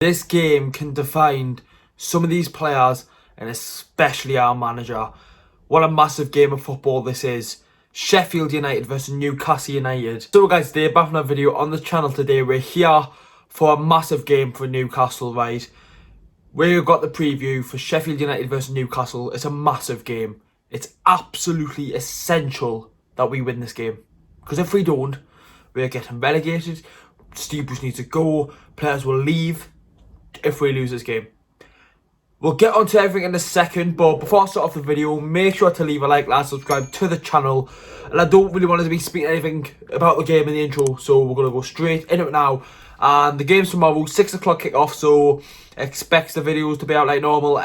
This game can define some of these players and especially our manager. What a massive game of football this is. Sheffield United versus Newcastle United. So guys, today back from a video on the channel today. We're here for a massive game for Newcastle, right? We've got the preview for Sheffield United versus Newcastle. It's a massive game. It's absolutely essential that we win this game. Because if we don't, we're getting relegated. Steve Bruce needs to go. Players will leave if we lose this game. We'll get onto everything in a second, but before I start off the video, make sure to leave a like, subscribe to the channel. And I don't really want to be speaking anything about the game in the intro, so we're going to go straight into it now. And the game's tomorrow, 6 o'clock kick-off, so expect the videos to be out like normal.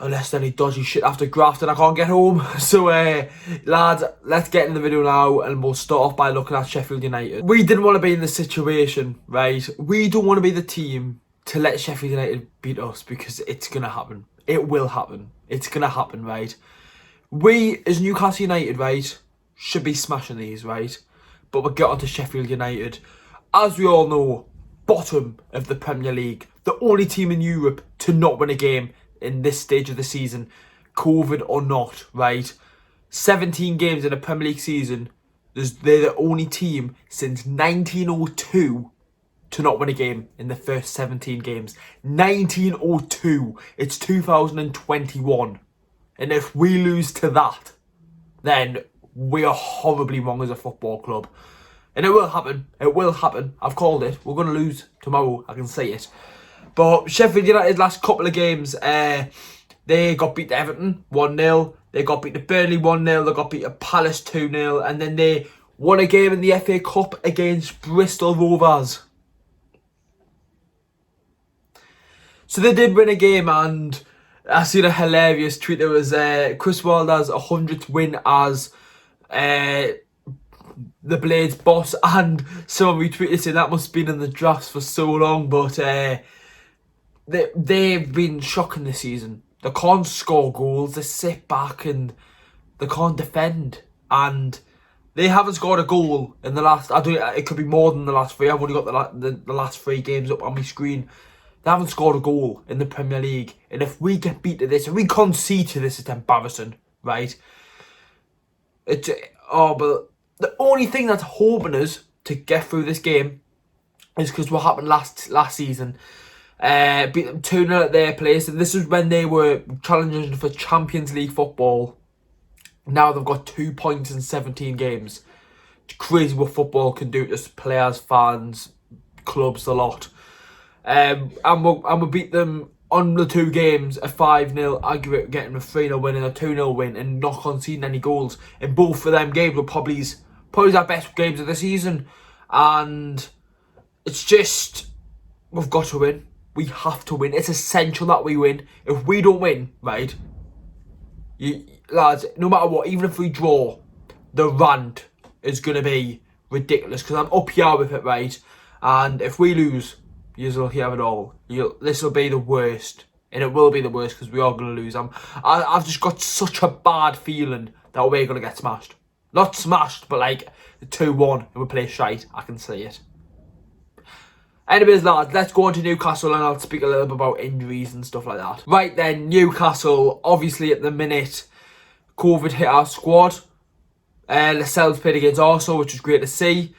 Unless any dodgy shit after graft and I can't get home. So, lads, let's get in the video now and we'll start off by looking at Sheffield United. We didn't want to be in this situation, right? We don't want to be the team to let Sheffield United beat us because it's going to happen. It will happen. It's going to happen, right? We, as Newcastle United, right, should be smashing these, right? But we'll get on to Sheffield United. As we all know, bottom of the Premier League. The only team in Europe to not win a game in this stage of the season, COVID or not, right? 17 games in a Premier League season. They're the only team since 1902 to not win a game in the first 17 games. 1902. It's 2021. And if we lose to that, then we are horribly wrong as a football club. And it will happen. It will happen. I've called it. We're going to lose tomorrow. I can say it. But Sheffield United's last couple of games, they got beat to Everton 1-0. They got beat to Burnley 1-0. They got beat to Palace 2-0. And then they won a game in the FA Cup against Bristol Rovers. So they did win a game, and I seen a hilarious tweet. There was Chris Wilder's 100th win as the Blades boss, and someone retweeted saying that must have been in the drafts for so long, but they've been shocking this season. They can't score goals, they sit back and they can't defend, and they haven't scored a goal in the last, it could be more than the last three. I've only got the last three games up on my screen. They haven't scored a goal in the Premier League, and if we get beat to this, if we concede to this, it's embarrassing, right? But the only thing that's hoping us to get through this game is because what happened last season. Beat them 2-0 at their place, and this is when they were challenging for Champions League football. Now they've got 2 points in 17 games. It's crazy what football can do to players, fans, clubs, a lot. And we'll beat them on the 2 games, a 5-0 aggregate, getting a 3-0 win and a 2-0 win, and not conceding any goals. And both of them games were probably our best games of the season. And it's just, we've got to win. We have to win. It's essential that we win. If we don't win, right, lads, no matter what, even if we draw, the rant is going to be ridiculous because I'm up here with it, right? And if we lose, you'll hear it all. This will be the worst. And it will be the worst because we are going to lose. I've just got such a bad feeling that we're going to get smashed. Not smashed, but like 2-1 and we play shite. I can see it. Anyways, lads, let's go on to Newcastle and I'll speak a little bit about injuries and stuff like that. Right then, Newcastle, obviously at the minute, COVID hit our squad. Lascelles played against Arsenal, which was great to see.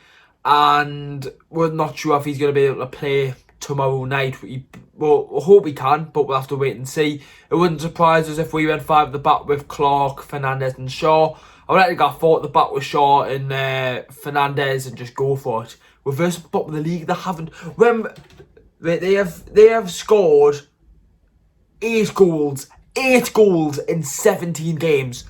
And we're not sure if he's going to be able to play tomorrow night. Well, I hope he can, but we'll have to wait and see. It wouldn't surprise us if we went 5 at the back with Clark, Fernandez and Shaw. I would like to go 4 at the back with Shaw and Fernandez and just go for it. We're versus the bottom of the league. They haven't. They have scored 8 goals. 8 goals in 17 games.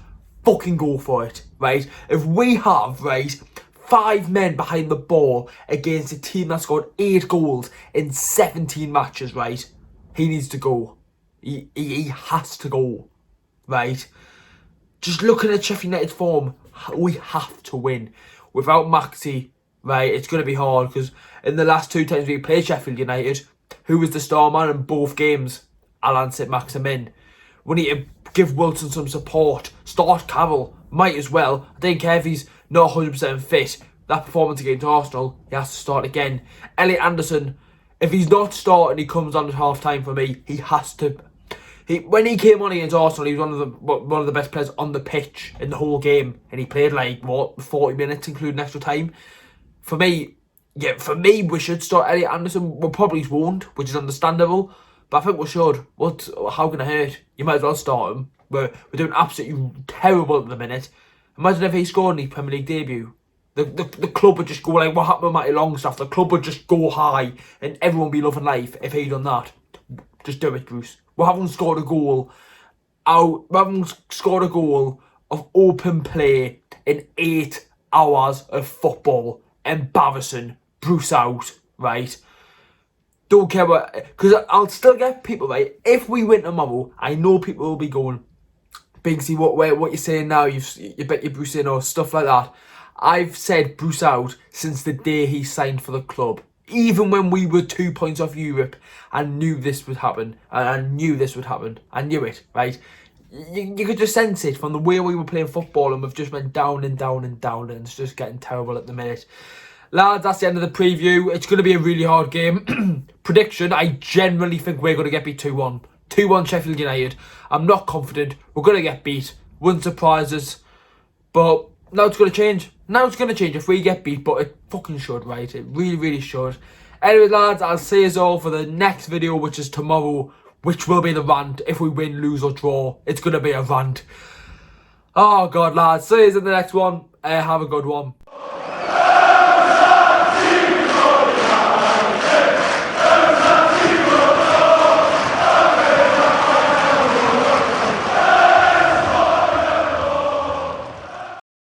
Fucking go for it, right? If we have, right, 5 men behind the ball against a team that scored 8 goals in 17 matches, right? He needs to go. He has to go, right? Just looking at Sheffield United's form, we have to win. Without Maxi, right, it's going to be hard because in the last 2 times we played Sheffield United, who was the star man in both games? Alan Saint-Maximin. We need to give Wilson some support. Start Carroll. Might as well. I don't care if he's not 100% fit. That performance against Arsenal, he has to start again. Elliot Anderson If he's not starting, he comes on at half time for me. He has to. When he came on against Arsenal, he was one of the best players on the pitch in the whole game, and he played like 40 minutes, including extra time. For me, we should start Elliot Anderson. We probably won't, which is understandable, but I think we should. How can it hurt? You might as well start him. We're doing absolutely terrible at the minute. Imagine if he scored in his Premier League debut. The club would just go like what happened with Matty Longstaff. The club would just go high and everyone would be loving life if he'd done that. Just do it, Bruce. We haven't scored a goal. We haven't scored a goal of open play in 8 hours of football. Embarrassing. Bruce out, right? Don't care what, because I'll still get people, right? If we win tomorrow, I know people will be going, Bigsy, what you're saying now? You bet your Bruce in or stuff like that. I've said Bruce out since the day he signed for the club. Even when we were 2 points off Europe, I knew this would happen. And I knew this would happen. I knew it, right? You could just sense it from the way we were playing football, and we've just went down and down and down, and it's just getting terrible at the minute. Lads, that's the end of the preview. It's going to be a really hard game. Prediction, I generally think we're going to get beat 2-1. 2-1 Sheffield United. I'm not confident. We're going to get beat. Wouldn't surprise us. But now it's going to change. Now it's going to change if we get beat, but it fucking should, right? It really, really should. Anyway, lads, I'll see you all for the next video, which is tomorrow, which will be the rant. If we win, lose or draw, it's going to be a rant. Oh, God, lads. See you in the next one. Have a good one.